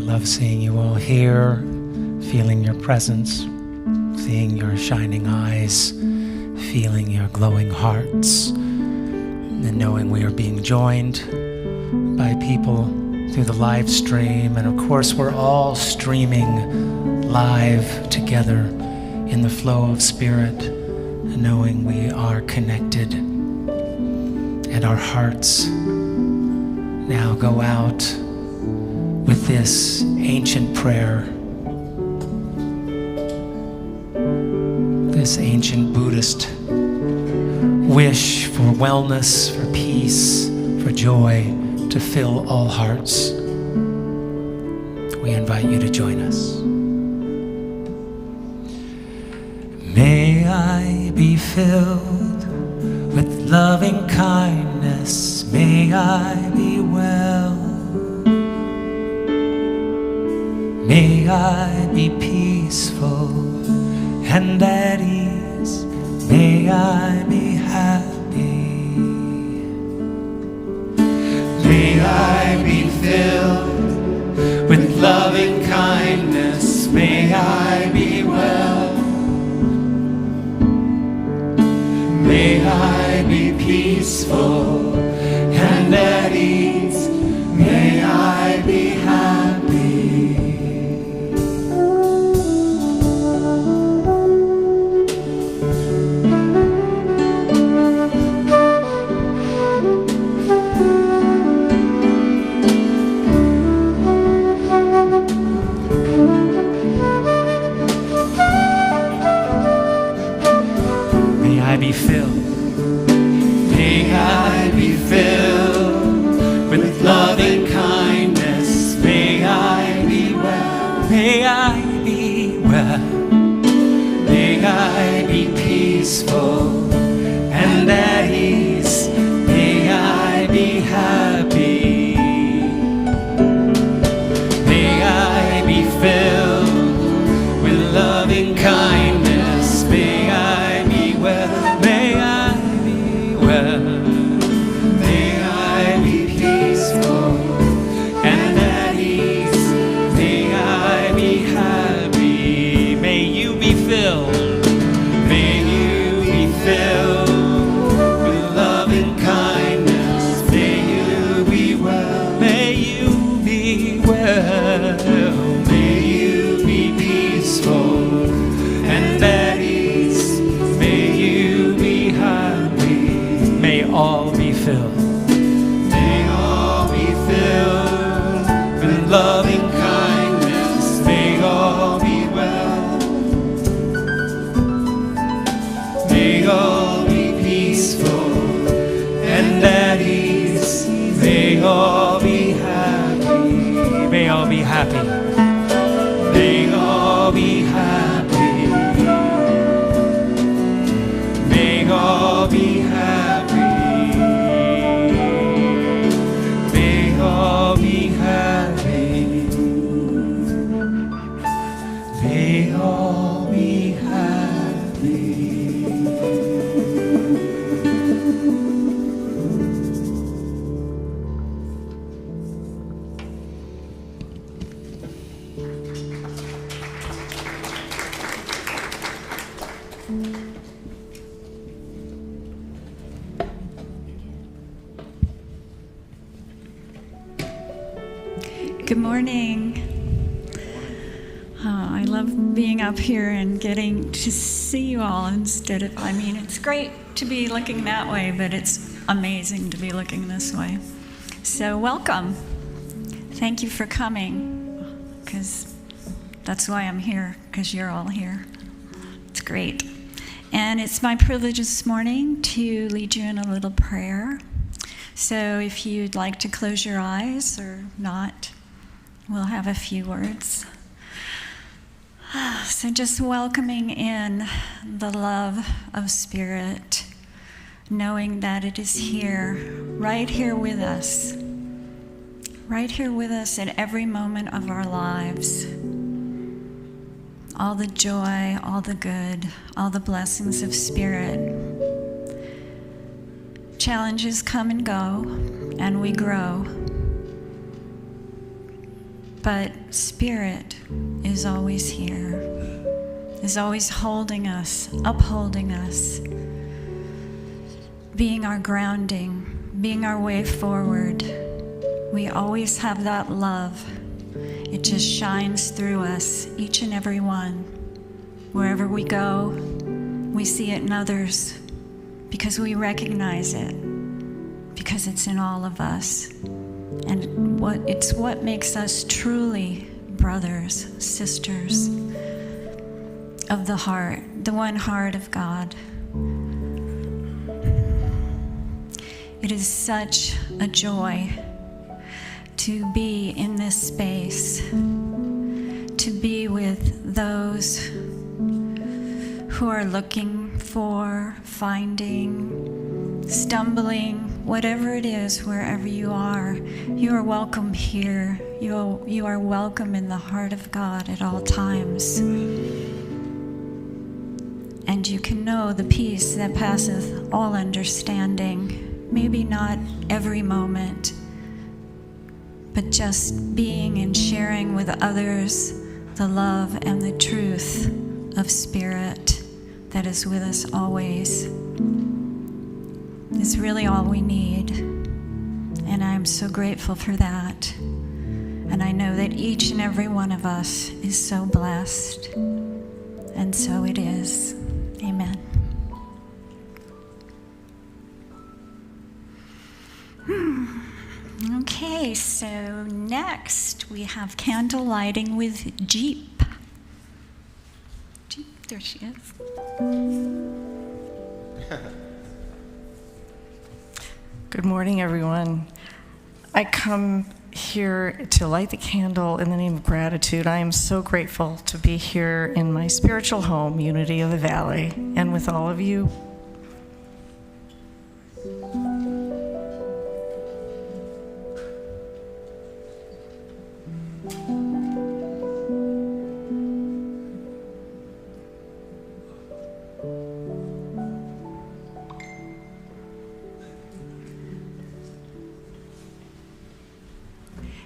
Love seeing you all here, feeling your presence, seeing your shining eyes, feeling your glowing hearts, and knowing we are being joined by people through the live stream. And of course, we're all streaming live together in the flow of spirit, and knowing we are connected. And our hearts now go out with this ancient prayer, this ancient Buddhist wish for wellness, for peace, for joy to fill all hearts. We invite you to join us. May I be filled with loving kindness. May I be well. May I be peaceful and at ease. May I be happy. May I be filled with loving kindness. May I be well. May I be peaceful and at ease. May I be happy. Good morning. Oh, I love being up here and getting to see you all instead of, it's great to be looking that way, but it's amazing to be looking this way. So welcome. Thank you for coming, because that's why I'm here, because you're all here. It's great. And it's my privilege this morning to lead you in a little prayer. So if you'd like to close your eyes or not, we'll have a few words. So just welcoming in the love of Spirit, knowing that it is here, right here with us at every moment of our lives. All the joy, all the good, all the blessings of Spirit. Challenges come and go, and we grow. But Spirit is always here, is always holding us, upholding us, being our grounding, being our way forward. We always have that love. It just shines through us, each and every one. Wherever we go, we see it in others because we recognize it, because it's in all of us. And it's what makes us truly brothers, sisters of the heart, the one heart of God. It is such a joy to be in this space, to be with those who are looking for, finding, stumbling, whatever it is, wherever you are welcome here. You are welcome in the heart of God at all times. And you can know the peace that passeth all understanding. Maybe not every moment, but just being and sharing with others the love and the truth of Spirit that is with us always. Is really all we need. And I'm so grateful for that. And I know that each and every one of us is so blessed. And so it is. Amen. Okay, so next we have candle lighting with Jeep. Jeep, there she is. Good morning, everyone. I come here to light the candle in the name of gratitude. I am so grateful to be here in my spiritual home, Unity of the Valley, and with all of you.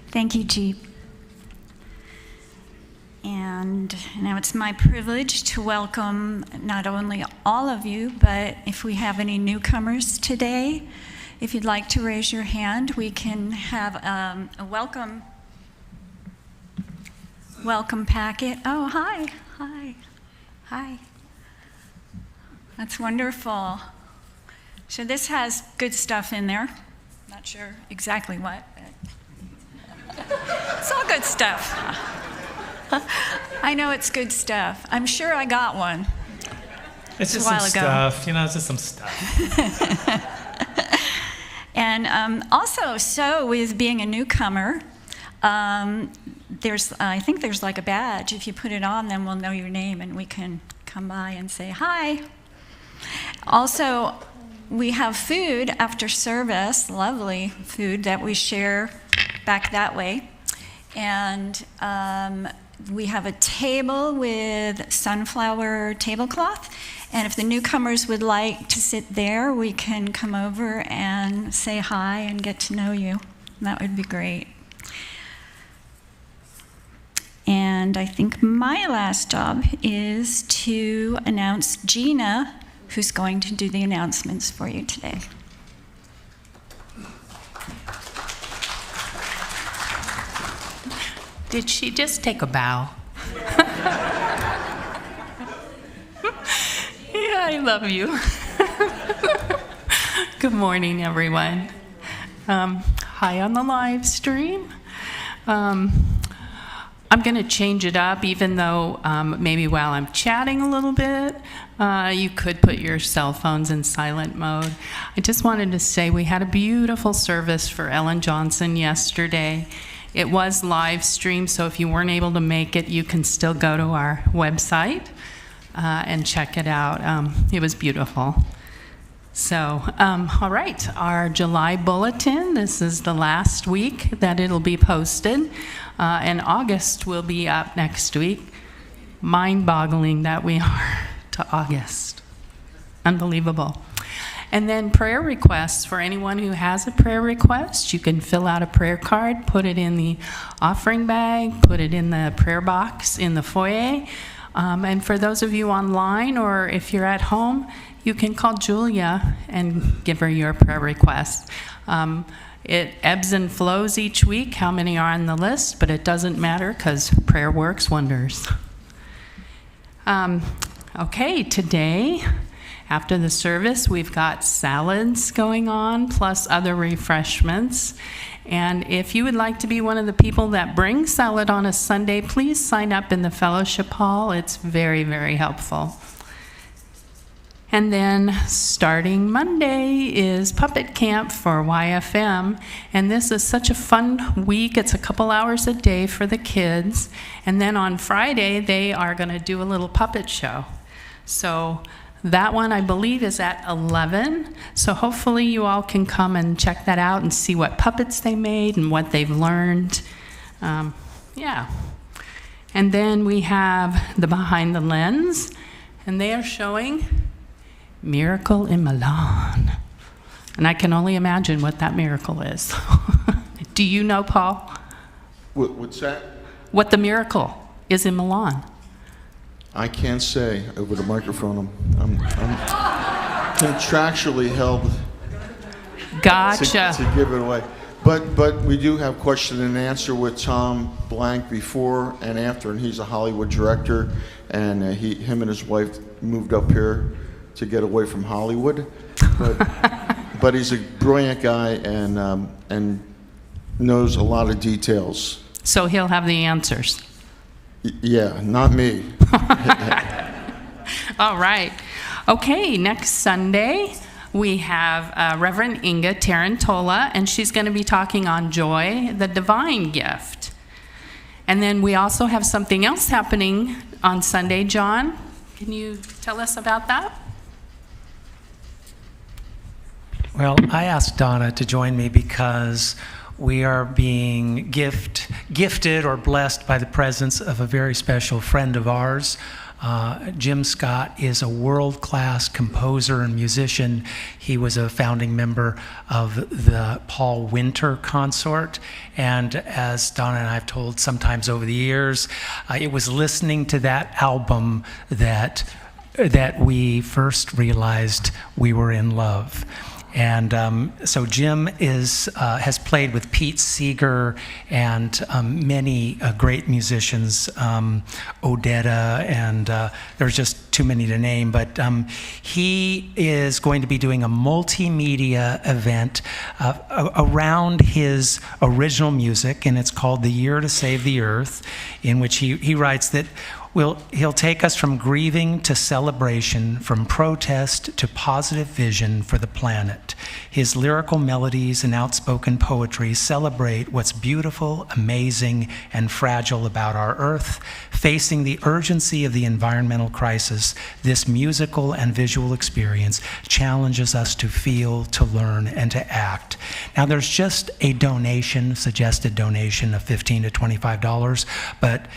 Thank you, Jeep. And now it's my privilege to welcome not only all of you, but if we have any newcomers today, if you'd like to raise your hand, we can have a welcome packet. Oh, hi. That's wonderful. So this has good stuff in there. Not sure exactly what, but it's all good stuff. I know it's good stuff. I'm sure I got one. It's just some stuff, it's just some stuff. And also, so with being a newcomer, I think there's like a badge. If you put it on, then we'll know your name and we can come by and say hi. Also, we have food after service, lovely food that we share back that way. And we have a table with sunflower tablecloth. And if the newcomers would like to sit there, we can come over and say hi and get to know you. That would be great. And I think my last job is to announce Gina, who's going to do the announcements for you today. Did she just take a bow? Yeah, I love you. Good morning, everyone. Hi on the live stream. I'm going to change it up, even though maybe while I'm chatting a little bit, you could put your cell phones in silent mode. I just wanted to say we had a beautiful service for Ellen Johnson yesterday. It was live streamed, so if you weren't able to make it, you can still go to our website and check it out. It was beautiful. So, all right, our July bulletin, this is the last week that it'll be posted, and August will be up next week. Mind-boggling that we are to August. Unbelievable. And then prayer requests. For anyone who has a prayer request, you can fill out a prayer card, put it in the offering bag, put it in the prayer box in the foyer. And for those of you online, or if you're at home, you can call Julia and give her your prayer request. It ebbs and flows each week, how many are on the list, but it doesn't matter because prayer works wonders. Okay, today, after the service, we've got salads going on, plus other refreshments. And if you would like to be one of the people that bring salad on a Sunday, please sign up in the fellowship hall. It's very, very helpful. And then starting Monday is puppet camp for YFM. And this is such a fun week. It's a couple hours a day for the kids. And then on Friday, they are going to do a little puppet show. So that one, I believe, is at 11. So hopefully you all can come and check that out and see what puppets they made and what they've learned. Yeah. And then we have the Behind the Lens. And they are showing Miracle in Milan. And I can only imagine what that miracle is. Do you know, Paul? What's that? What the miracle is in Milan? I can't say over the microphone. I'm contractually held Gotcha. to give it away. But we do have question and answer with Tom Blank before and after, and he's a Hollywood director, and him and his wife moved up here to get away from Hollywood. But he's a brilliant guy and knows a lot of details. So he'll have the answers. Yeah, not me. All right. Okay, next Sunday we have Reverend Inga Tarantola, and she's going to be talking on joy, the divine gift. And then we also have something else happening on Sunday. John, can you tell us about that? Well, I asked Donna to join me because we are being gifted or blessed by the presence of a very special friend of ours. Jim Scott is a world-class composer and musician. He was a founding member of the Paul Winter Consort. And as Donna and I have told sometimes over the years, it was listening to that album that we first realized we were in love. And so Jim has played with Pete Seeger and many great musicians, Odetta, and there's just too many to name. But he is going to be doing a multimedia event around his original music, and it's called The Year to Save the Earth, in which he writes that he'll take us from grieving to celebration, from protest to positive vision for the planet. His lyrical melodies and outspoken poetry celebrate what's beautiful, amazing, and fragile about our Earth. Facing the urgency of the environmental crisis, this musical and visual experience challenges us to feel, to learn, and to act. Now, there's just a suggested donation of $15 to $25, but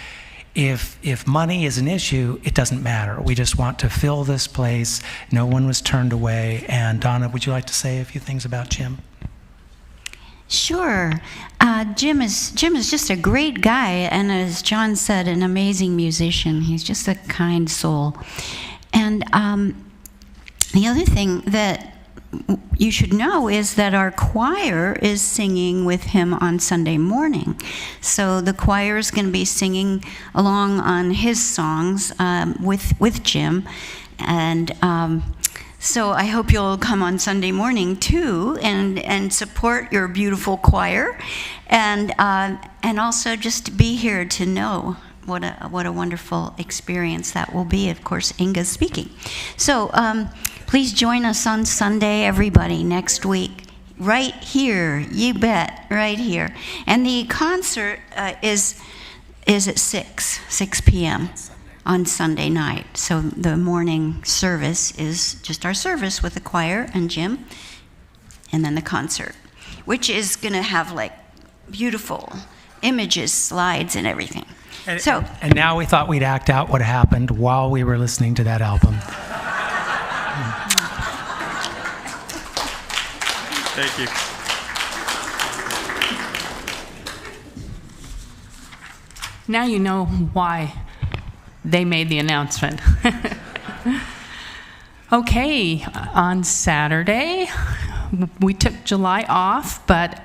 if money is an issue, it doesn't matter. We just want to fill this place. No one was turned away. And Donna, would you like to say a few things about Jim? Sure. Jim is just a great guy, and as John said, an amazing musician. He's just a kind soul. And the other thing that you should know is that our choir is singing with him on Sunday morning. So the choir is going to be singing along on his songs with Jim. And so I hope you'll come on Sunday morning too and support your beautiful choir. And also just to be here to know what a wonderful experience that will be. Of course, Inga's speaking. So please join us on Sunday, everybody, next week. Right here, you bet, right here. And the concert is at 6 p.m. on Sunday night. So the morning service is just our service with the choir and Jim, and then the concert, which is going to have like beautiful images, slides, and everything. And now we thought we'd act out what happened while we were listening to that album. Thank you. Now you know why they made the announcement. Okay, on Saturday, we took July off, but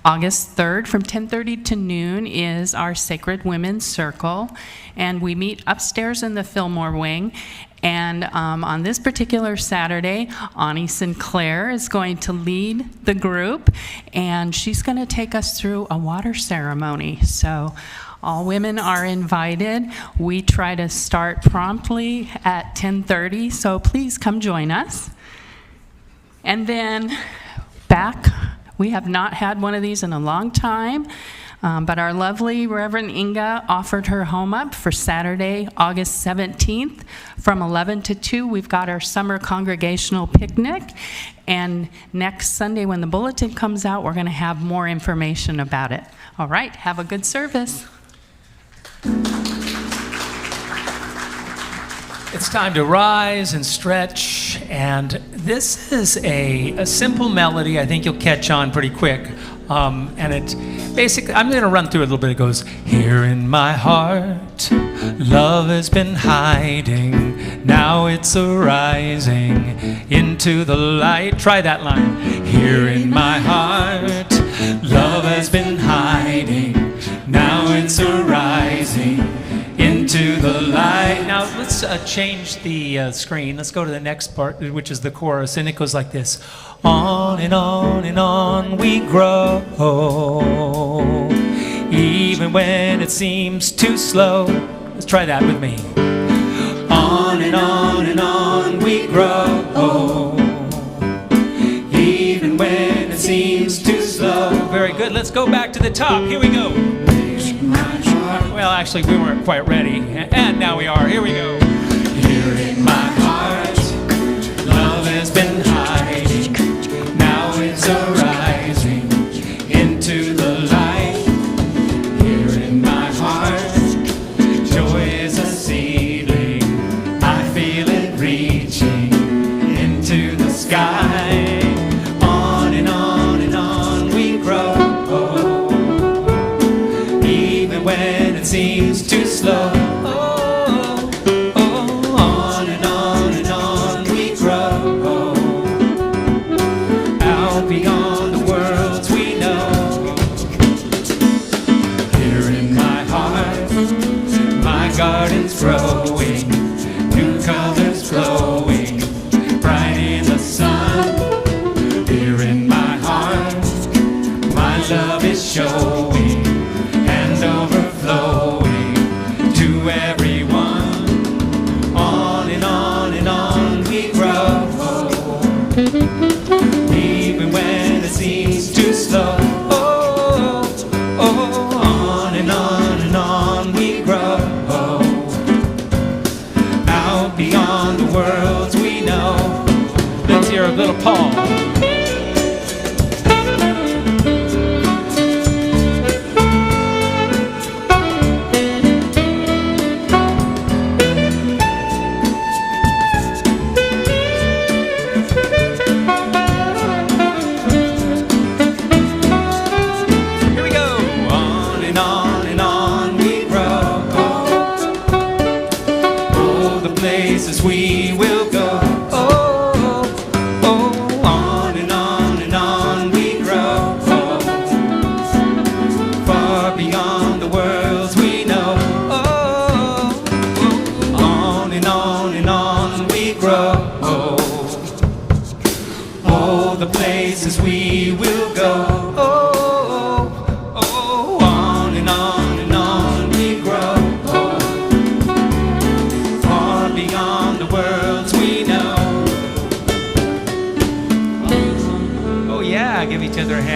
August 3rd from 10:30 to noon is our Sacred Women's Circle, and we meet upstairs in the Fillmore Wing. And on this particular Saturday, Ani Sinclair is going to lead the group, and she's going to take us through a water ceremony. So all women are invited. We try to start promptly at 10:30, so please come join us. And then back, we have not had one of these in a long time, but our lovely Reverend Inga offered her home up for Saturday, August 17th. From 11 to 2, we've got our summer congregational picnic. And next Sunday, when the bulletin comes out, we're going to have more information about it. All right, have a good service. It's time to rise and stretch, and this is a simple melody. I think you'll catch on pretty quick. And it basically, I'm going to run through it a little bit. It goes, here in my heart, love has been hiding. Now it's arising into the light. Try that line. Here in my heart, love has been hiding. Now it's arising into the light. Now let's change the screen. Let's go to the next part, which is the chorus, and it goes like this. On and on and on we grow, even when it seems too slow. Let's try that with me. On and on and on we grow, even when it seems too slow. Very good. Let's go back to the top. Here we go. Well, actually, we weren't quite ready, and now we are. Here we go. Here in my heart, love has been hiding. Now it's arising into the light. Here in my heart, joy is a ceiling. I feel it reaching into the sky. On and on and on we grow, even when it seems too slow. On and on and on we grow, out beyond the worlds we know. Here in my heart, my garden's growing, new colors glowing, bright in the sun. Here in my heart, my love is showing and overflowing to everyone. On and on and on we grow, even when it seems too slow. On and on we grow, out beyond the worlds we know. Let's hear a little Paul.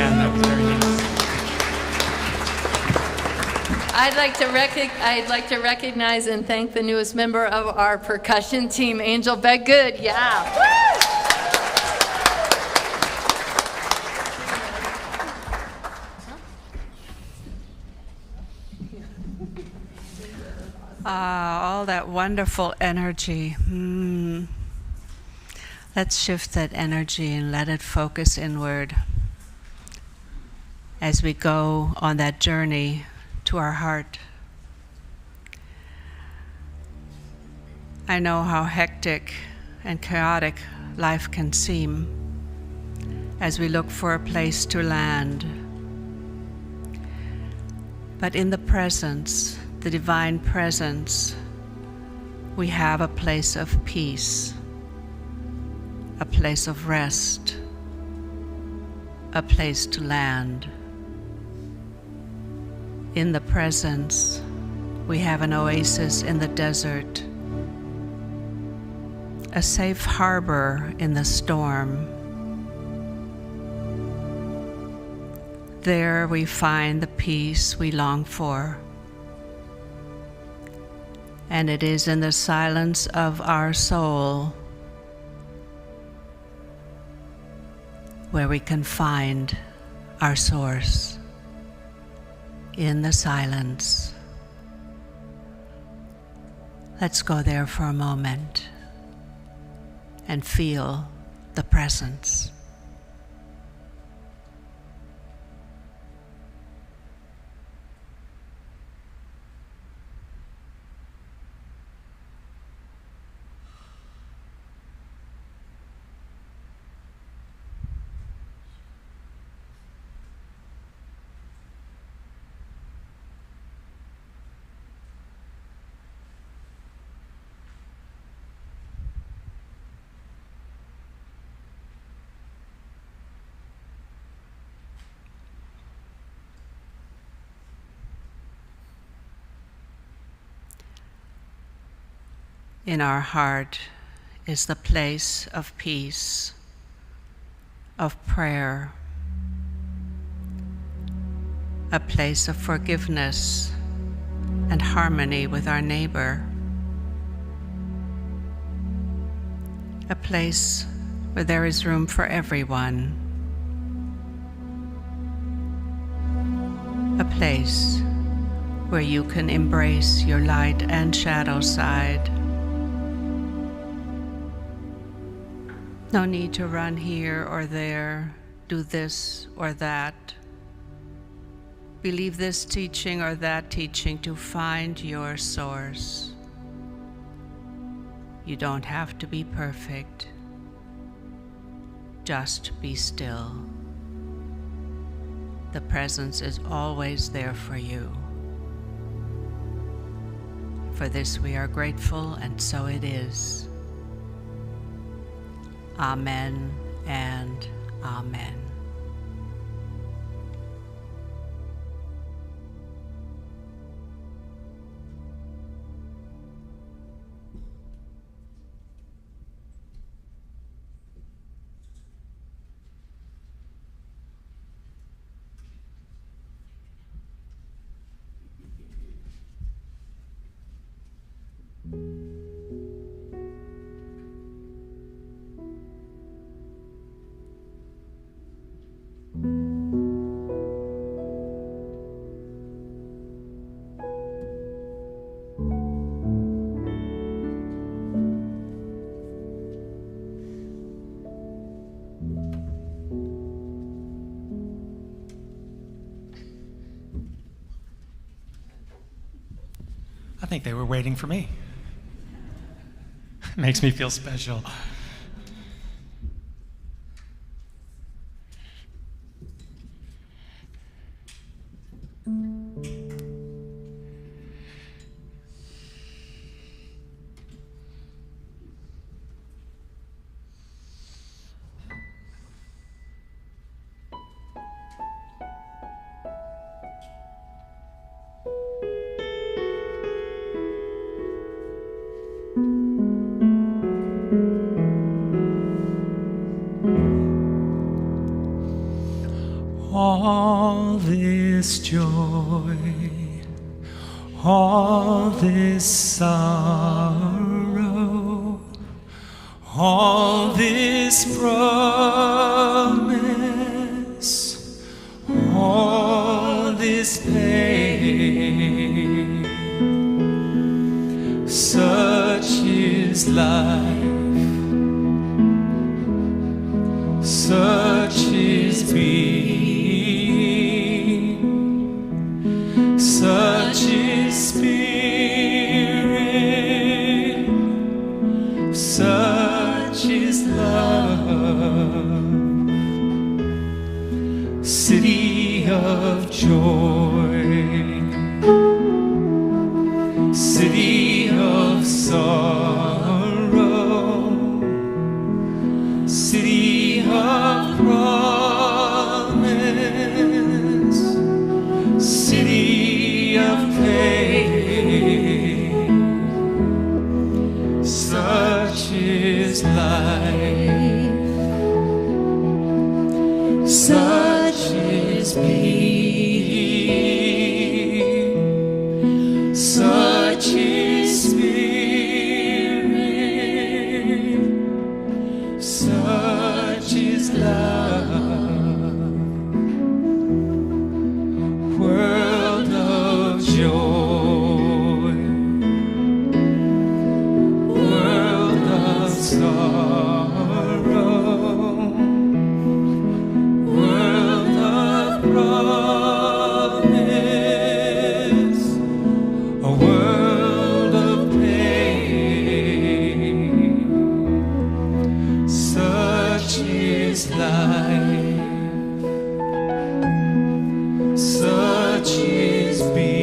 again. That was very nice. I'd like to recognize and thank the newest member of our percussion team, Angel Bedgood. Yeah. Woo! All that wonderful energy. Let's shift that energy and let it focus inward as we go on that journey to our heart. I know how hectic and chaotic life can seem as we look for a place to land. But in the presence, the divine presence, we have a place of peace, a place of rest, a place to land. In the presence, we have an oasis in the desert, a safe harbor in the storm. There we find the peace we long for. And it is in the silence of our soul where we can find our source, in the silence. Let's go there for a moment and feel the presence. In our heart is the place of peace, of prayer, a place of forgiveness and harmony with our neighbor, a place where there is room for everyone, a place where you can embrace your light and shadow side. No need to run here or there, do this or that, believe this teaching or that teaching to find your source. You don't have to be perfect. Just be still. The presence is always there for you. For this we are grateful, and so it is. Amen and amen. I think they were waiting for me. Makes me feel special. all this joy, all this sorrow, all this promise, all this pain. Such is life, such is being, such is spirit, such is love. City of joy, city of sorrow, city of promise, city of pain. Such is life, such is being, such is spirit, such is love. World of joy, world of sorrow, world of promise, a world of pain. Such is life, such is being,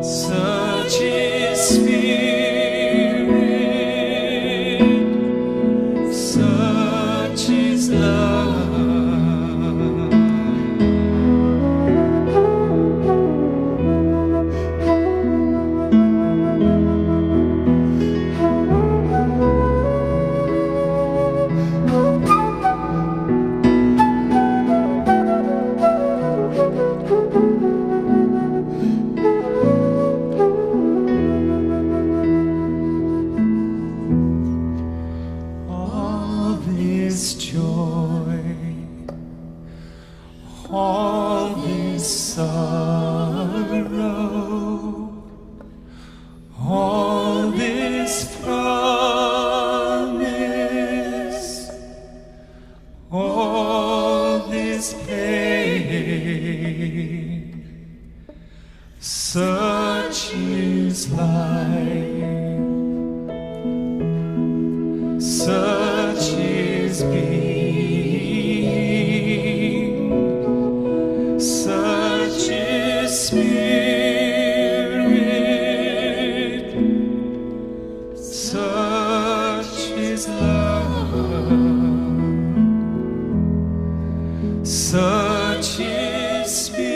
such is spirit, such is love. All this joy, all this sorrow, all this promise, all this pain. Such is life, such is being, such is spirit, such is love. Such is spirit,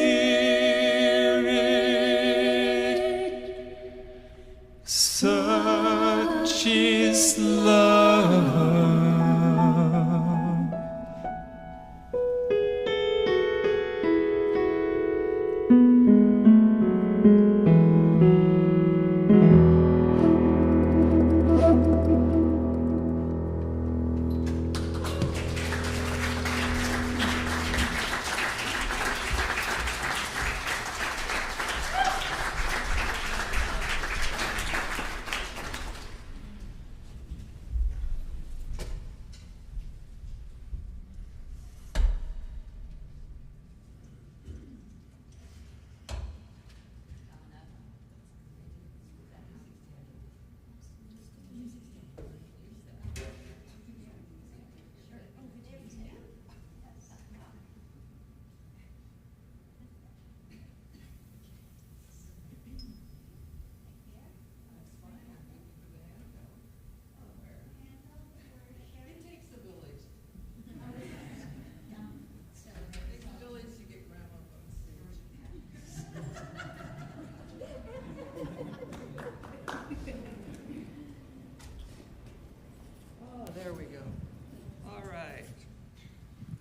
such is love.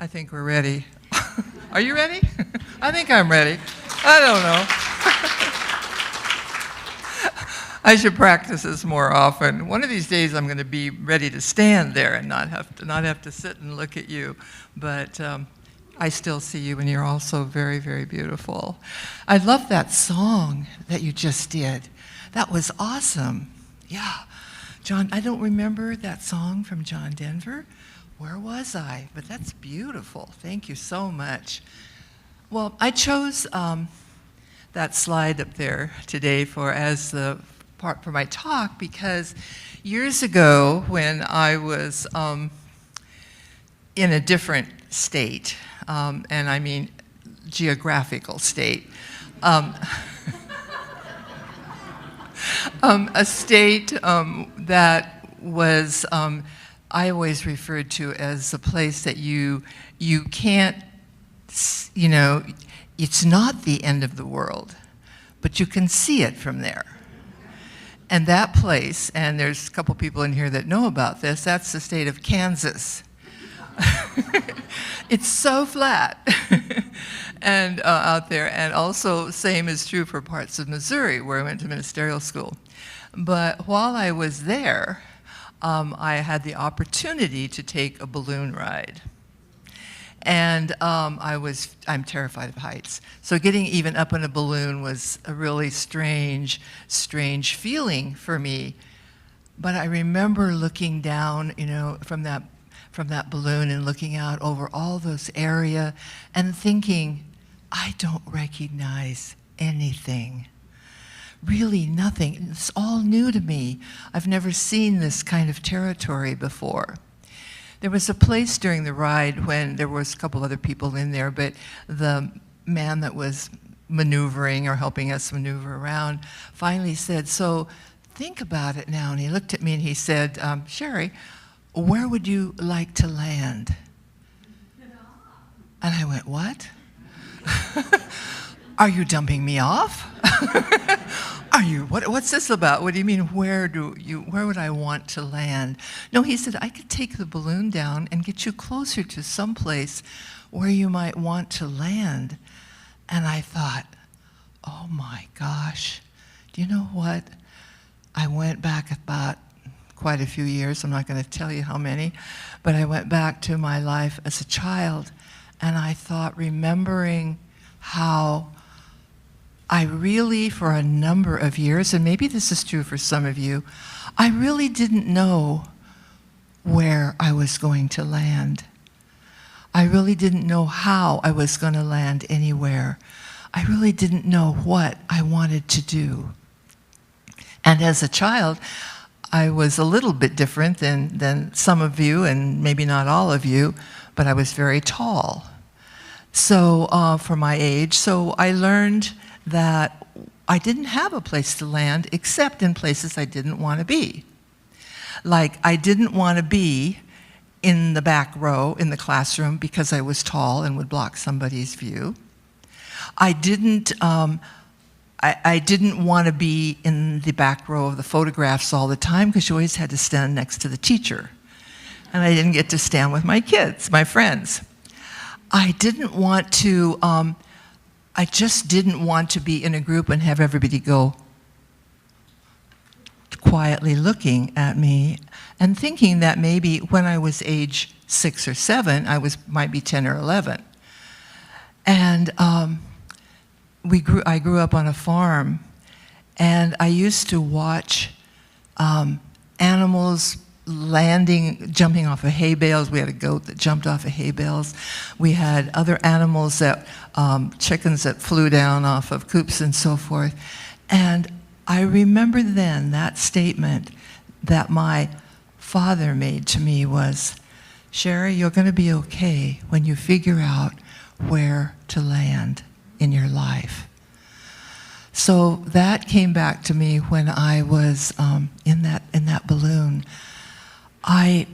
I think we're ready. Are you ready? I think I'm ready. I don't know. I should practice this more often. One of these days I'm going to be ready to stand there and not have to sit and look at you. But I still see you, and you're also very, very beautiful. I love that song that you just did. That was awesome. Yeah. John, I don't remember that song from John Denver. Where was I? But that's beautiful. Thank you so much. Well, I chose that slide up there today as the part for my talk because years ago when I was in a different state, and I mean geographical state, a state that was, I always referred to as a place that you can't, it's not the end of the world, but you can see it from there. And that place, and there's a couple people in here that know about this, that's the state of Kansas. It's so flat and out there, and also same is true for parts of Missouri where I went to ministerial school. But while I was there, I had the opportunity to take a balloon ride. And I'm terrified of heights. So getting even up in a balloon was a really strange feeling for me. But I remember looking down, from that balloon and looking out over all those area and thinking, I don't recognize anything. Really nothing. It's all new to me. I've never seen this kind of territory before. There was a place during the ride when there was a couple other people in there, but the man that was maneuvering or helping us maneuver around finally said, so think about it now. And he looked at me and he said, Sherry, where would you like to land? And I went, what? Are you dumping me off? What's this about? What do you mean, where would I want to land? No, he said, I could take the balloon down and get you closer to some place where you might want to land. And I thought, oh my gosh, do you know what? I went back about quite a few years, I'm not going to tell you how many, but I went back to my life as a child, and I thought, remembering how I really, for a number of years, and maybe this is true for some of you, I really didn't know where I was going to land. I really didn't know how I was going to land anywhere. I really didn't know what I wanted to do. And as a child, I was a little bit different than some of you, and maybe not all of you, but I was very tall. So for my age, so I learned that I didn't have a place to land except in places I didn't want to be. Like, I didn't want to be in the back row in the classroom because I was tall and would block somebody's view. I didn't want to be in the back row of the photographs all the time because you always had to stand next to the teacher. And I didn't get to stand with my kids, my friends. I didn't want to, I just didn't want to be in a group and have everybody go quietly looking at me and thinking that maybe when I was age 6 or 7, might be 10 or 11. And I grew up on a farm, and I used to watch animals jumping off of hay bales. We had a goat that jumped off of hay bales. We had other animals chickens that flew down off of coops and so forth. And I remember then that statement that my father made to me was, Sherry, you're going to be okay when you figure out where to land in your life. So that came back to me when I was in that balloon. I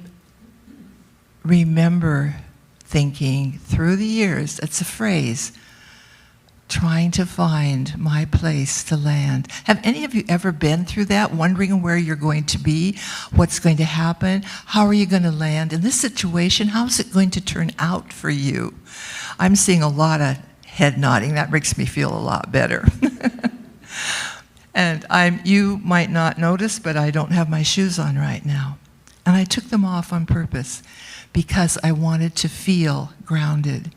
remember thinking through the years, it's a phrase, trying to find my place to land. Have any of you ever been through that, wondering where you're going to be, what's going to happen, how are you going to land? In this situation, how is it going to turn out for you? I'm seeing a lot of head nodding. That makes me feel a lot better. And you might not notice, but I don't have my shoes on right now. And I took them off on purpose because I wanted to feel grounded.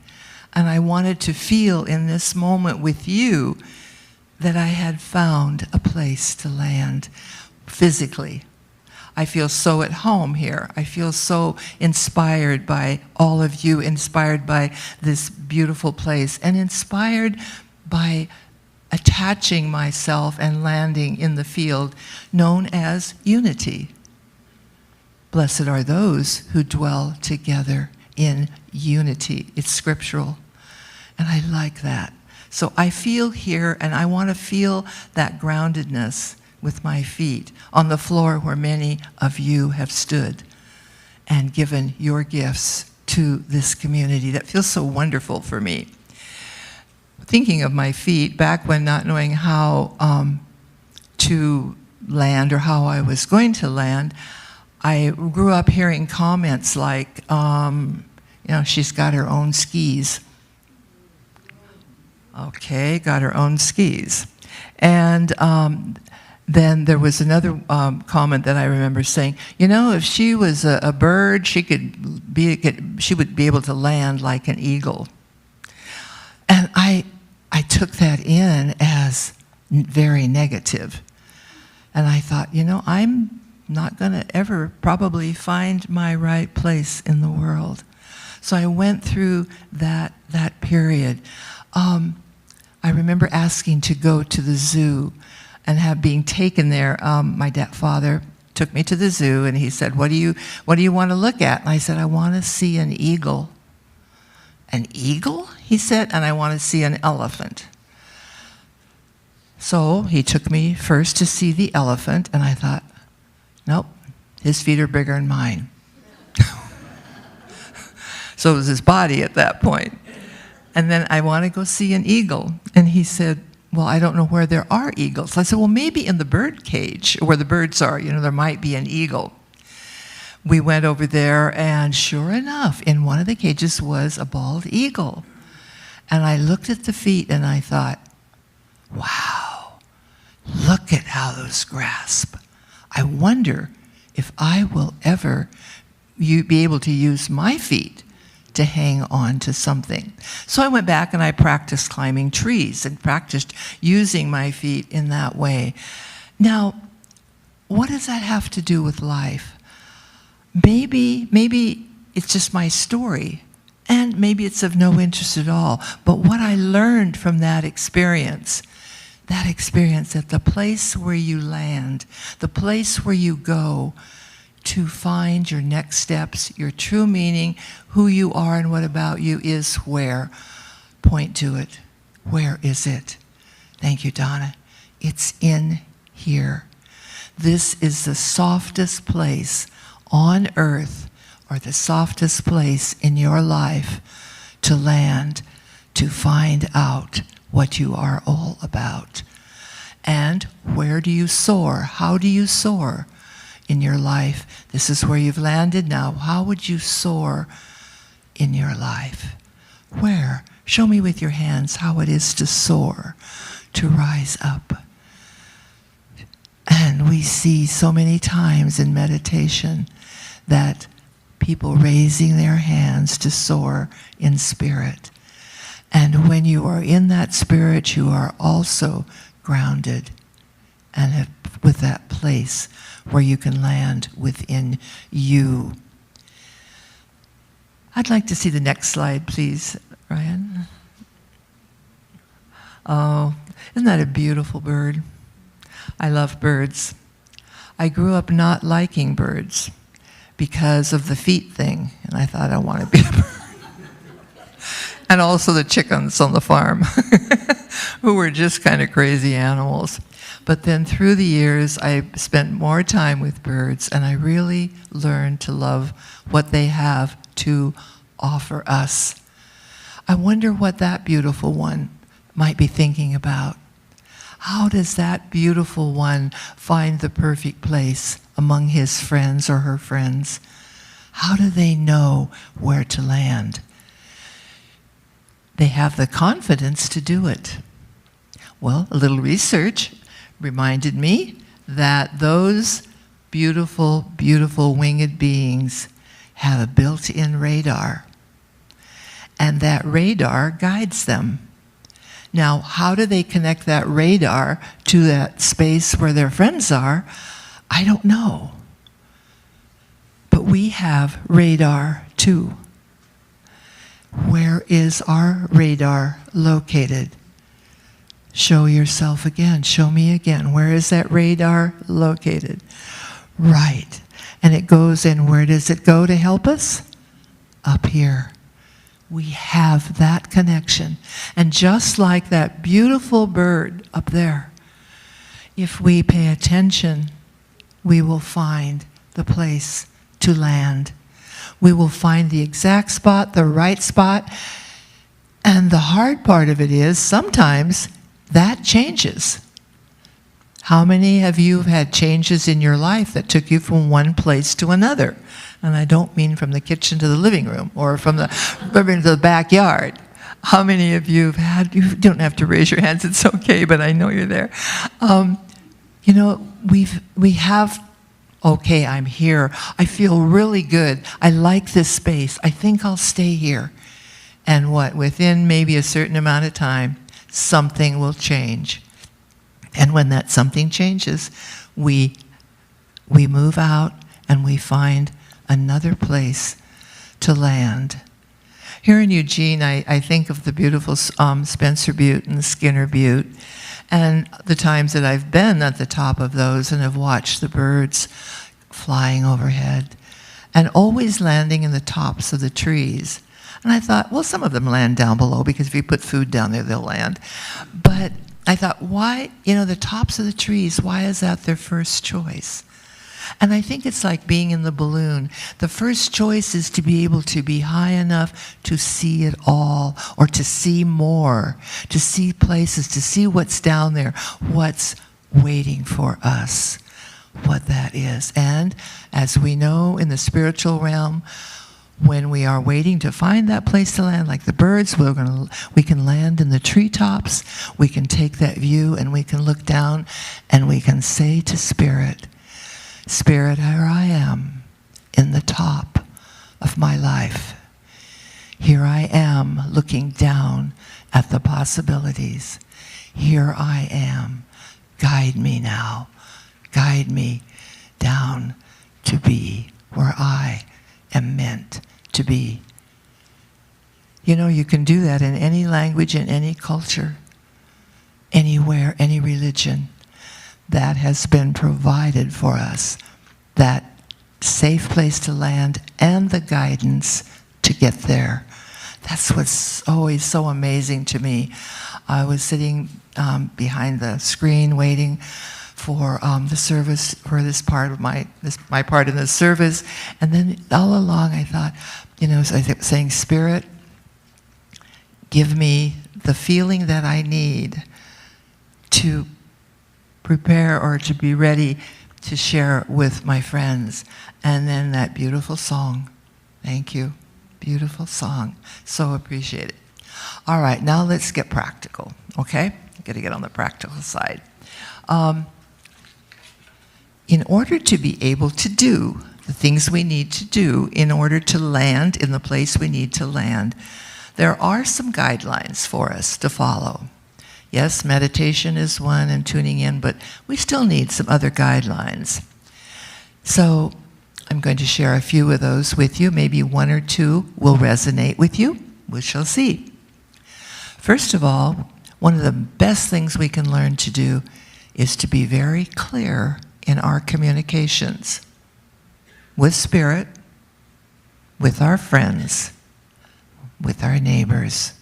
And I wanted to feel in this moment with you that I had found a place to land physically. I feel so at home here. I feel so inspired by all of you, inspired by this beautiful place, and inspired by attaching myself and landing in the field known as unity. Blessed are those who dwell together in unity. It's scriptural. And I like that. So I feel here, and I want to feel that groundedness with my feet on the floor where many of you have stood and given your gifts to this community. That feels so wonderful for me. Thinking of my feet, back when not knowing how to land or how I was going to land, I grew up hearing comments like, she's got her own skis. Okay, got her own skis. And then there was another comment that I remember saying, if she was a bird, she would be able to land like an eagle. And I took that in as very negative. And I thought, I'm not going to ever probably find my right place in the world. So I went through that period. I remember asking to go to the zoo and being taken there. My father took me to the zoo, and he said, what do you want to look at? And I said, I want to see an eagle. An eagle? He said, and I want to see an elephant. So he took me first to see the elephant, and I thought, nope, his feet are bigger than mine. So it was his body at that point. And then I want to go see an eagle. And he said, well, I don't know where there are eagles. I said, well, maybe in the bird cage, where the birds are, there might be an eagle. We went over there, and sure enough, in one of the cages was a bald eagle. And I looked at the feet, and I thought, wow, look at how those grasp. I wonder if I will ever be able to use my feet to hang on to something. So I went back and I practiced climbing trees and practiced using my feet in that way. Now, what does that have to do with life? Maybe it's just my story, and maybe it's of no interest at all. But what I learned from that experience at the place where you land, the place where you go to find your next steps, your true meaning, who you are and what about you is where. Point to it. Where is it? Thank you, Donna. It's in here. This is the softest place on earth, or the softest place in your life to land, to find out what you are all about. And where do you soar? How do you soar in your life? This is where you've landed now. How would you soar in your life? Where? Show me with your hands how it is to soar, to rise up. And we see so many times in meditation that people raising their hands to soar in spirit. And when you are in that spirit, you are also grounded and with that place where you can land within you. I'd like to see the next slide, please, Ryan. Oh, isn't that a beautiful bird? I love birds. I grew up not liking birds because of the feet thing, and I thought I want to be a bird. And also the chickens on the farm, who were just kind of crazy animals. But then through the years, I spent more time with birds, and I really learned to love what they have to offer us. I wonder what that beautiful one might be thinking about. How does that beautiful one find the perfect place among his friends or her friends? How do they know where to land? They have the confidence to do it. Well, a little research reminded me that those beautiful, beautiful winged beings have a built-in radar, and that radar guides them. Now, how do they connect that radar to that space where their friends are? I don't know. But we have radar too. Where is our radar located? Show yourself again. Show me again. Where is that radar located? Right. And it goes in. Where does it go to help us? Up here. We have that connection. And just like that beautiful bird up there, if we pay attention, we will find the place to land. We will find the exact spot, the right spot. And the hard part of it is sometimes that changes. How many of you have had changes in your life that took you from one place to another? And I don't mean from the kitchen to the living room or from the living to the backyard. How many of you have had, you don't have to raise your hands, it's okay, but I know you're there. You know, we have, okay, I'm here. I feel really good. I like this space. I think I'll stay here. And what, within maybe a certain amount of time, something will change. And when that something changes, we move out and we find another place to land. Here in Eugene, I think of the beautiful Spencer Butte and Skinner Butte, and the times that I've been at the top of those and have watched the birds flying overhead and always landing in the tops of the trees. And I thought, well, some of them land down below because if you put food down there, they'll land. But I thought, why, you know, the tops of the trees, why is that their first choice? And I think it's like being in the balloon. The first choice is to be able to be high enough to see it all, or to see more, to see places, to see what's down there, what's waiting for us, what that is. And as we know in the spiritual realm, when we are waiting to find that place to land, like the birds, we can land in the treetops, we can take that view and we can look down and we can say to Spirit, Spirit, here I am in the top of my life. Here I am looking down at the possibilities. Here I am. Guide me now. Guide me down to be where I am meant to be. You know, you can do that in any language, in any culture, anywhere, any religion. That has been provided for us, that safe place to land and the guidance to get there. That's what's always so amazing to me. I was sitting behind the screen waiting for the service, for this part of my part in the service, and then all along I thought, you know, saying, Spirit, give me the feeling that I need to prepare or to be ready to share with my friends. And then that beautiful song. Thank you. Beautiful song. So appreciate it. All right, now let's get practical, okay? I've got to get on the practical side. In order to be able to do the things we need to do in order to land in the place we need to land, there are some guidelines for us to follow. Yes, meditation is one and tuning in, but we still need some other guidelines. So I'm going to share a few of those with you. Maybe one or two will resonate with you. We shall see. First of all, one of the best things we can learn to do is to be very clear in our communications with Spirit, with our friends, with our neighbors,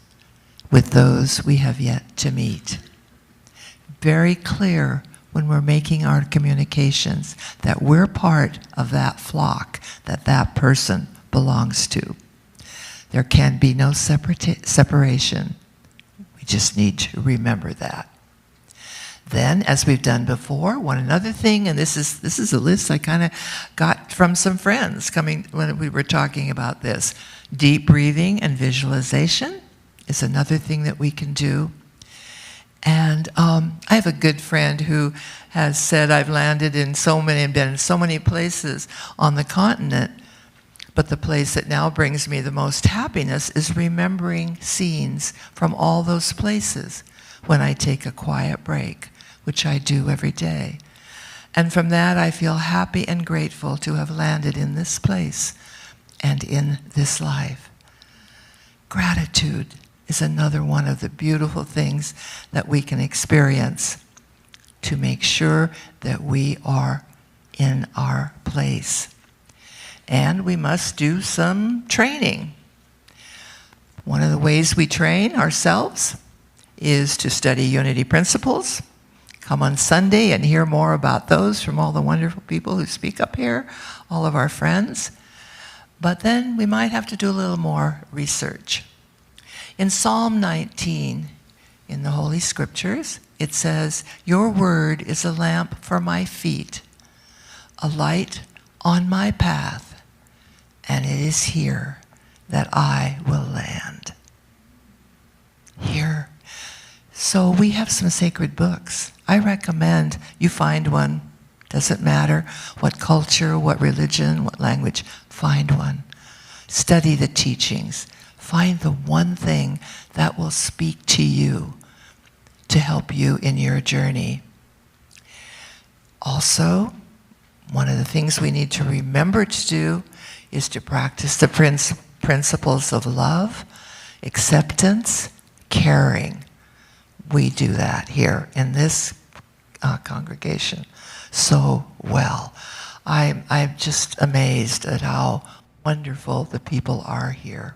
with those we have yet to meet. Very clear when we're making our communications that we're part of that flock that that person belongs to. There can be no separation. We just need to remember that. Then, as we've done before, another thing, and this is a list I kind of got from some friends coming when we were talking about this. Deep breathing and visualization is another thing that we can do. And I have a good friend who has said, I've landed in so many and been in so many places on the continent, but the place that now brings me the most happiness is remembering scenes from all those places when I take a quiet break, which I do every day. And from that, I feel happy and grateful to have landed in this place and in this life. Gratitude is another one of the beautiful things that we can experience to make sure that we are in our place. And we must do some training. One of the ways we train ourselves is to study unity principles. Come on Sunday and hear more about those from all the wonderful people who speak up here, all of our friends. But then we might have to do a little more research. In Psalm 19, in the Holy Scriptures, it says, "Your word is a lamp for my feet, a light on my path, and it is here that I will land." Here. So we have some sacred books. I recommend you find one. Doesn't matter what culture, what religion, what language, find one. Study the teachings. Find the one thing that will speak to you to help you in your journey. Also, one of the things we need to remember to do is to practice the principles of love, acceptance, caring. We do that here in this congregation so well. I'm just amazed at how wonderful the people are here.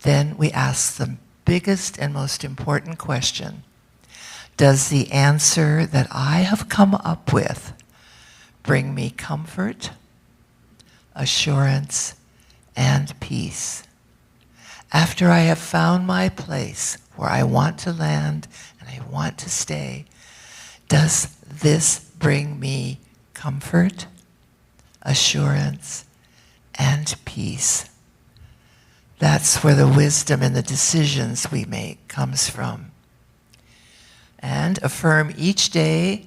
Then we ask the biggest and most important question. Does the answer that I have come up with bring me comfort, assurance, and peace? After I have found my place where I want to land and I want to stay, does this bring me comfort, assurance, and peace? That's where the wisdom in the decisions we make comes from. And affirm each day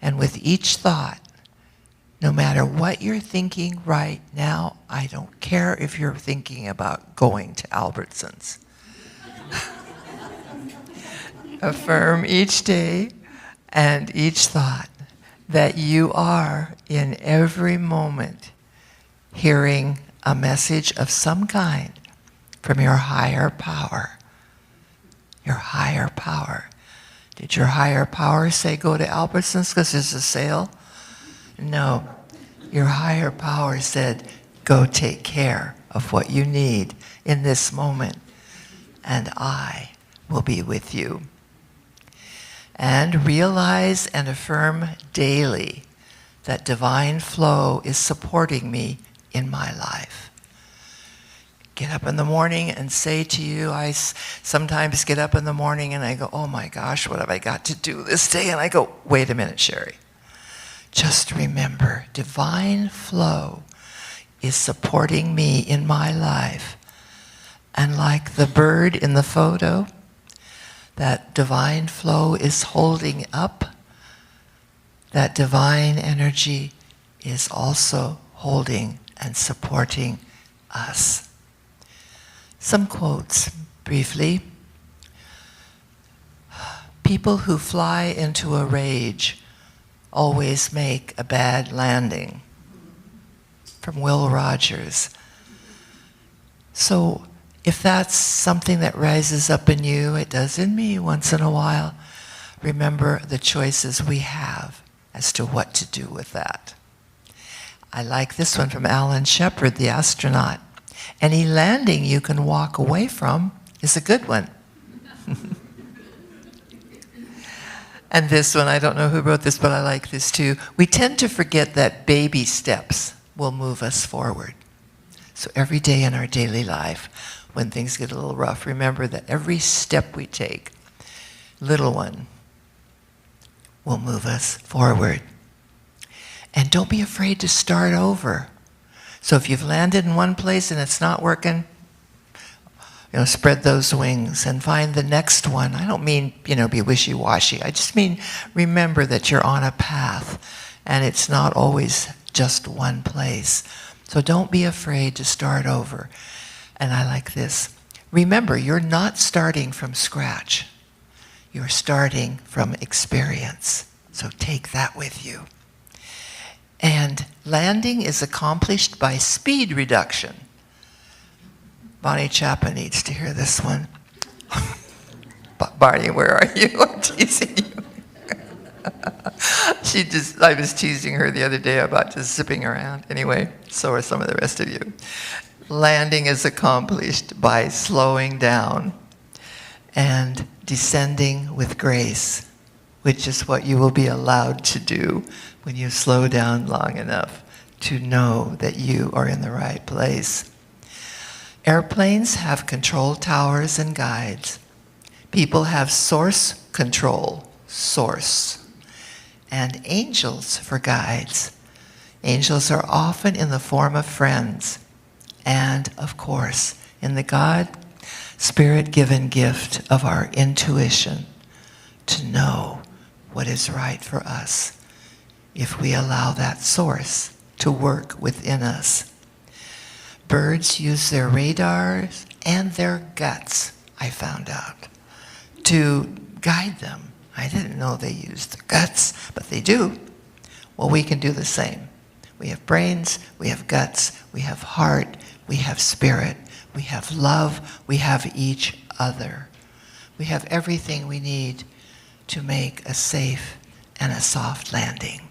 and with each thought, no matter what you're thinking right now, I don't care if you're thinking about going to Albertsons. Affirm each day and each thought that you are in every moment hearing a message of some kind from your higher power. Your higher power. Did your higher power say go to Albertsons because there's a sale? No. Your higher power said go take care of what you need in this moment, and I will be with you. And realize and affirm daily that divine flow is supporting me in my life. Get up in the morning and say to you, I sometimes get up in the morning and I go, oh my gosh, what have I got to do this day? And I go, wait a minute, Sherry. Just remember, divine flow is supporting me in my life. And like the bird in the photo, that divine flow is holding up. That divine energy is also holding and supporting us. Some quotes, briefly. People who fly into a rage always make a bad landing. From Will Rogers. So if that's something that rises up in you, it does in me once in a while, remember the choices we have as to what to do with that. I like this one from Alan Shepard, the astronaut. Any landing you can walk away from is a good one. And this one, I don't know who wrote this, but I like this too. We tend to forget that baby steps will move us forward. So every day in our daily life, when things get a little rough, remember that every step we take, little one, will move us forward. And don't be afraid to start over. So if you've landed in one place and it's not working, spread those wings and find the next one. I don't mean, be wishy-washy. I just mean remember that you're on a path and it's not always just one place. So don't be afraid to start over. And I like this. Remember, you're not starting from scratch. You're starting from experience. So take that with you. And landing is accomplished by speed reduction. Bonnie Chapman needs to hear this one. Barney, where are you? I'm teasing you. I was teasing her the other day about just zipping around. Anyway, so are some of the rest of you. Landing is accomplished by slowing down and descending with grace, which is what you will be allowed to do when you slow down long enough to know that you are in the right place. Airplanes have control towers and guides. People have source control, source, and angels for guides. Angels are often in the form of friends, and of course, in the God Spirit-given gift of our intuition to know what is right for us if we allow that source to work within us. Birds use their radars and their guts, I found out, to guide them. I didn't know they used their guts, but they do. Well, we can do the same. We have brains, we have guts, we have heart, we have spirit, we have love, we have each other. We have everything we need to make a safe and a soft landing.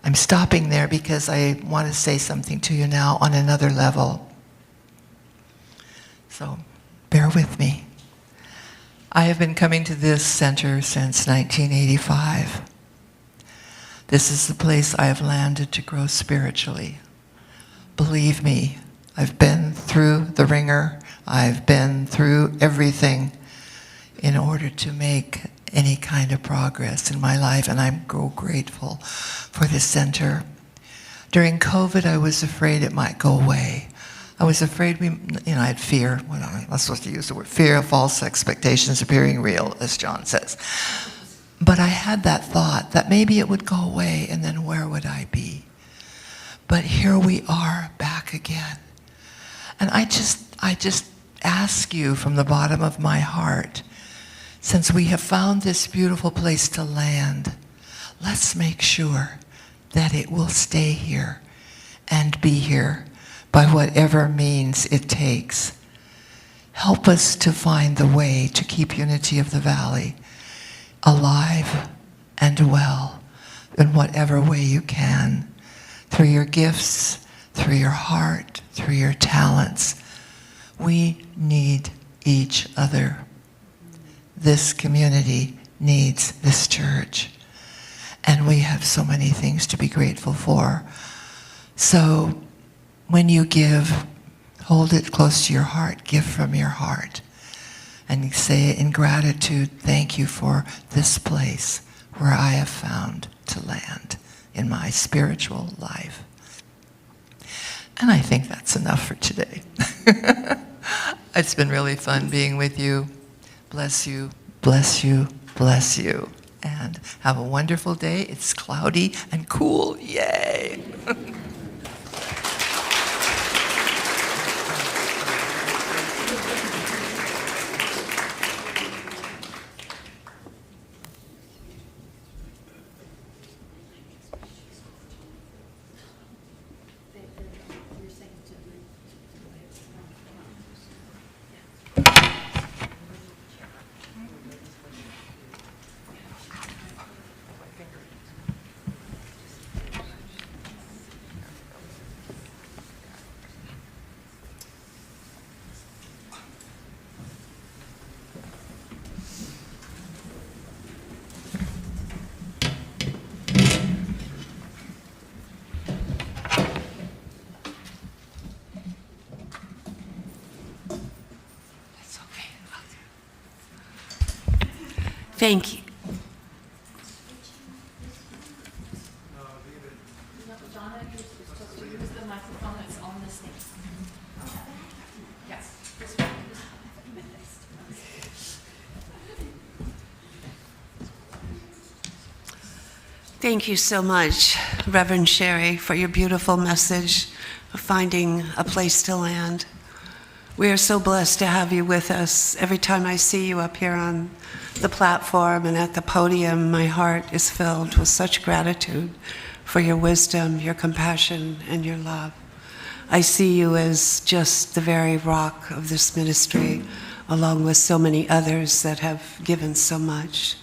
I'm stopping there because I want to say something to you now on another level. So bear with me. I have been coming to this center since 1985. This is the place I have landed to grow spiritually. Believe me, I've been through the ringer. I've been through everything in order to make any kind of progress in my life, and I'm so grateful for this center. During COVID, I was afraid it might go away. I was afraid I had fear. Well, I'm not supposed to use the word fear of false expectations appearing real, as John says. But I had that thought that maybe it would go away, and then where would I be? But here we are back again. And I just ask you from the bottom of my heart, since we have found this beautiful place to land, let's make sure that it will stay here and be here by whatever means it takes. Help us to find the way to keep Unity of the Valley alive and well in whatever way you can, through your gifts, through your heart, through your talents. We need each other. This community needs this church. And we have so many things to be grateful for. So when you give, hold it close to your heart, give from your heart. And say in gratitude, thank you for this place where I have found to land in my spiritual life. And I think that's enough for today. It's been really fun being with you. Bless you, bless you, bless you. And have a wonderful day. It's cloudy and cool. Yay! Thank you. Thank you so much, Reverend Sherry, for your beautiful message of finding a place to land. We are so blessed to have you with us. Every time I see you up here on the platform and at the podium, my heart is filled with such gratitude for your wisdom, your compassion, and your love. I see you as just the very rock of this ministry, along with so many others that have given so much.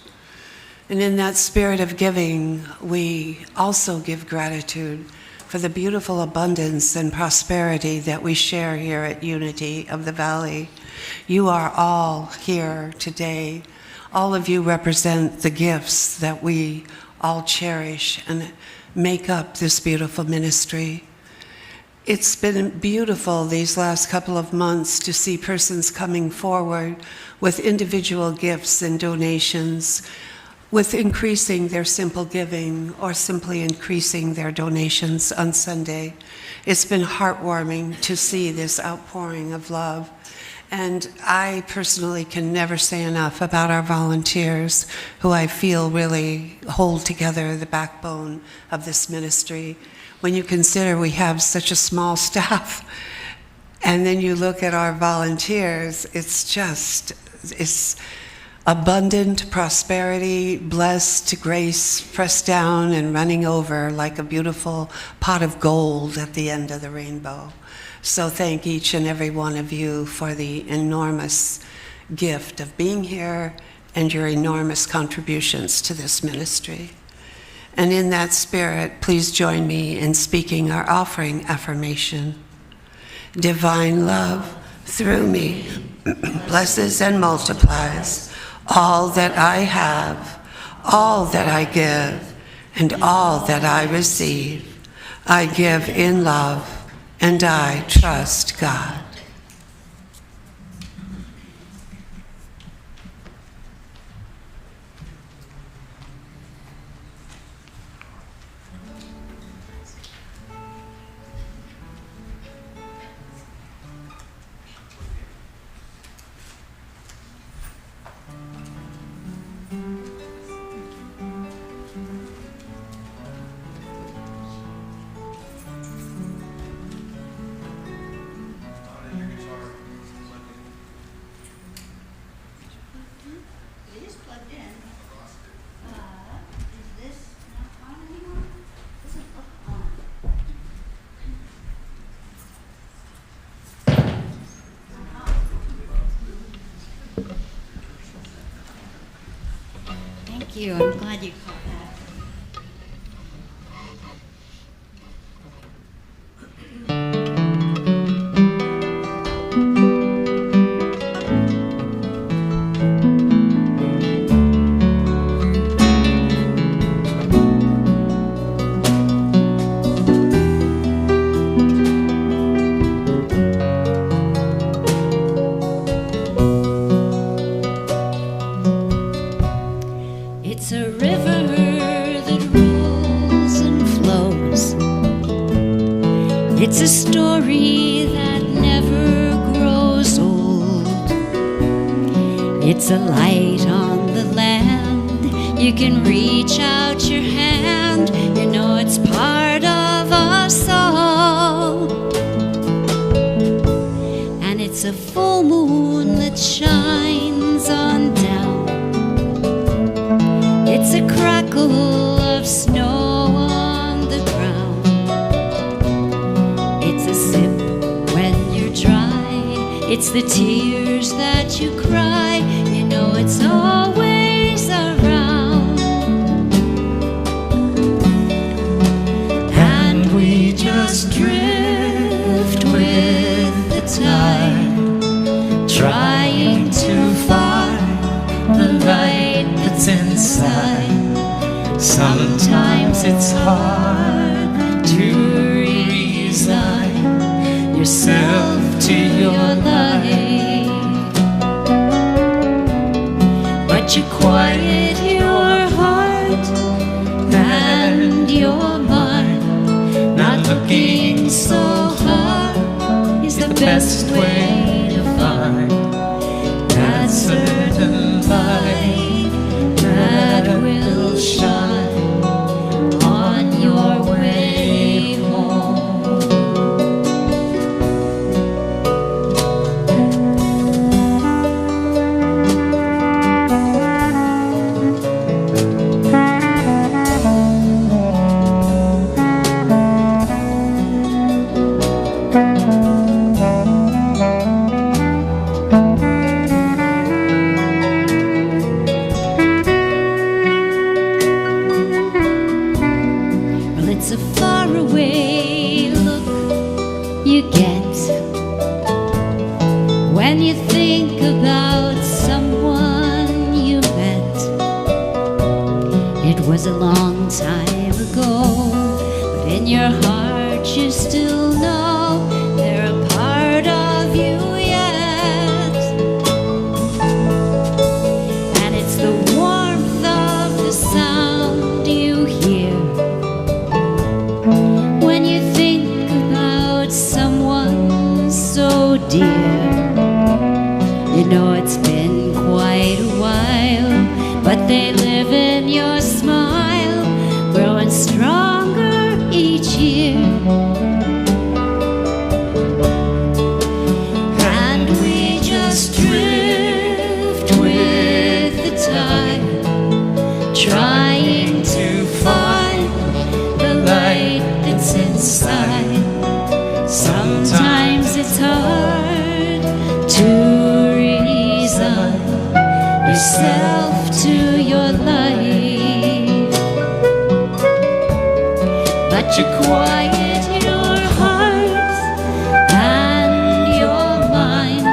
And in that spirit of giving, we also give gratitude for the beautiful abundance and prosperity that we share here at Unity of the Valley. You are all here today. All of you represent the gifts that we all cherish and make up this beautiful ministry. It's been beautiful these last couple of months to see persons coming forward with individual gifts and donations, with increasing their simple giving or simply increasing their donations on Sunday. It's been heartwarming to see this outpouring of love. And I personally can never say enough about our volunteers, who I feel really hold together the backbone of this ministry. When you consider we have such a small staff, and then you look at our volunteers, it's abundant prosperity, blessed grace, pressed down and running over like a beautiful pot of gold at the end of the rainbow. So thank each and every one of you for the enormous gift of being here and your enormous contributions to this ministry. And in that spirit, please join me in speaking our offering affirmation. Divine love through me blesses and multiplies all that I have, all that I give, and all that I receive. I give in love, and I trust God. Thank you. I'm glad you caught that. It's a river that rolls and flows. It's a story that never grows old. It's a light on the land. You can reach out your hand. You know it's part of us all. And it's a full moon that shines on down. It's a crackle of snow on the ground. It's a sip when you're dry. It's the tears that you cry. You know it's always around. And we just drift with the tide, trying to find the light that's inside. Sometimes it's hard to resign yourself to your life, but but you quiet your heart and your mind. Not looking so hard is the best way to find that certain light that will shine on your way home. Well, it's a faraway look you get when you think about someone you met. It was a long time ago, but in your heart you still know they're a part of you yet. And it's the warmth of the sound you hear when you think about someone so dear. You know it's been quite a while, but they live in your smile, growing stronger each year. And we just drift with the tide, trying to find the light that's inside. Sometimes it's hard to reason yourself to your life, but you quiet your heart and your mind.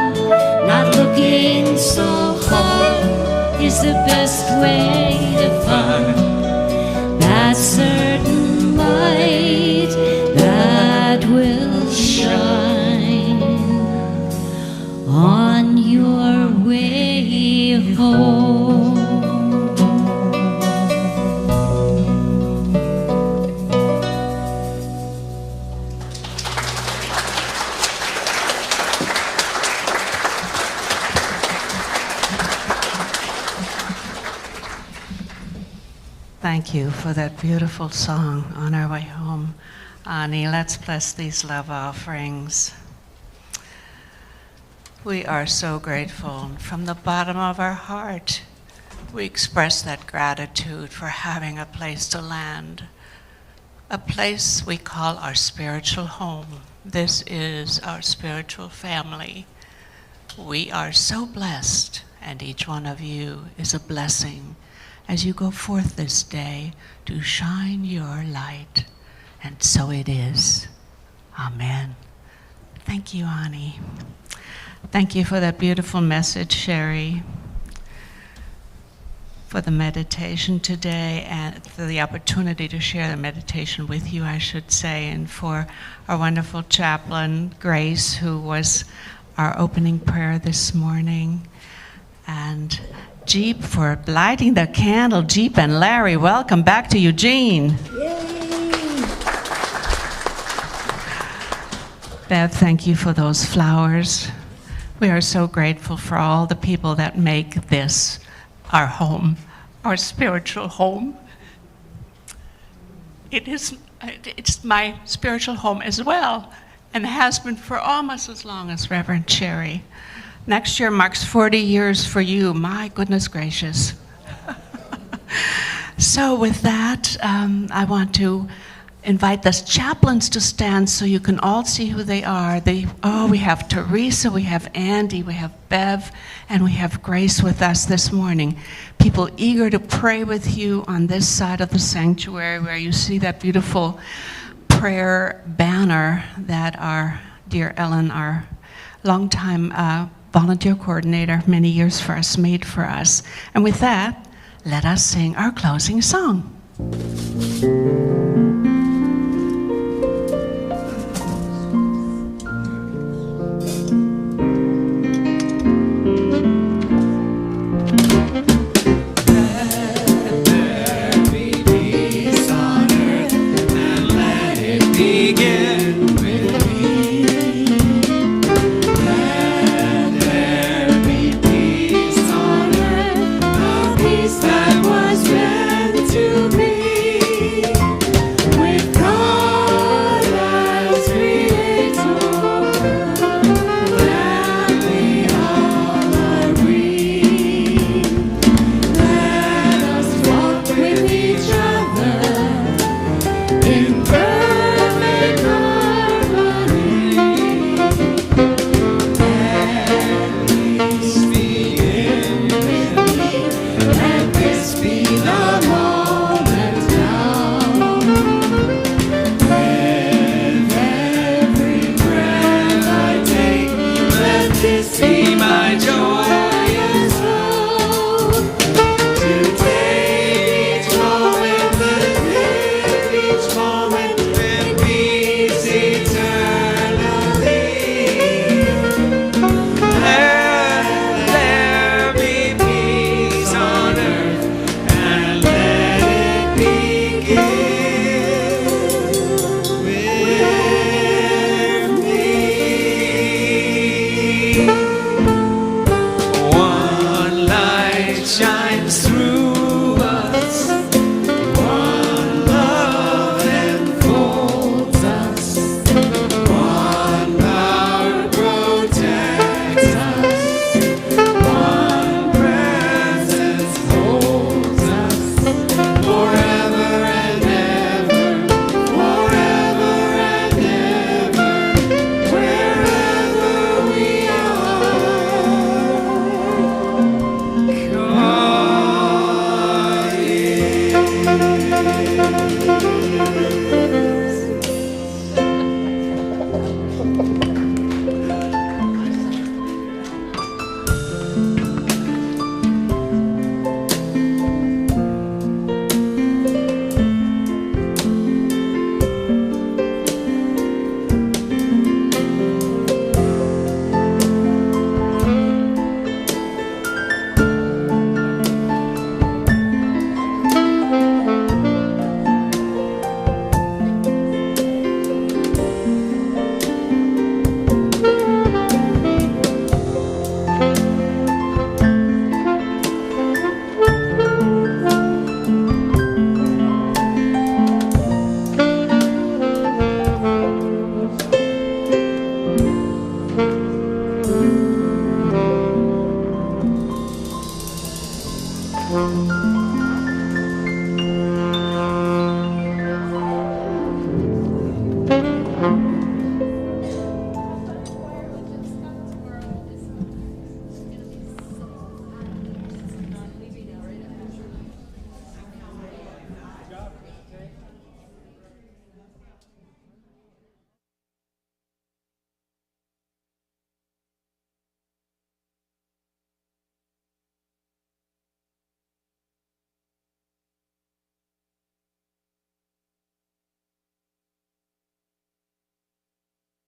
Not looking so hard is the best way to find that certain light that will shine on your way home. Thank you for that beautiful song on our way home. Ani, let's bless these love offerings. We are so grateful. From the bottom of our heart, we express that gratitude for having a place to land, a place we call our spiritual home. This is our spiritual family. We are so blessed, and each one of you is a blessing as you go forth this day to shine your light. And so it is. Amen. Thank you, Ani. Thank you for that beautiful message, Sherry, for the meditation today and for the opportunity to share the meditation with you, I should say, and for our wonderful chaplain, Grace, who was our opening prayer this morning, and Jeep for lighting the candle. Jeep and Larry, welcome back to Eugene. Bev, thank you for those flowers. We are so grateful for all the people that make this our home, our spiritual home. It's my spiritual home as well, and has been for almost as long as Reverend Sherry. Next year marks 40 years for you. My goodness gracious. So with that, I want to invite the chaplains to stand so you can all see who they are. We have Teresa, we have Andy, we have Bev, and we have Grace with us this morning. People eager to pray with you on this side of the sanctuary where you see that beautiful prayer banner that our dear Ellen, our longtime volunteer coordinator, many years for us, made for us. And with that, let us sing our closing song. feel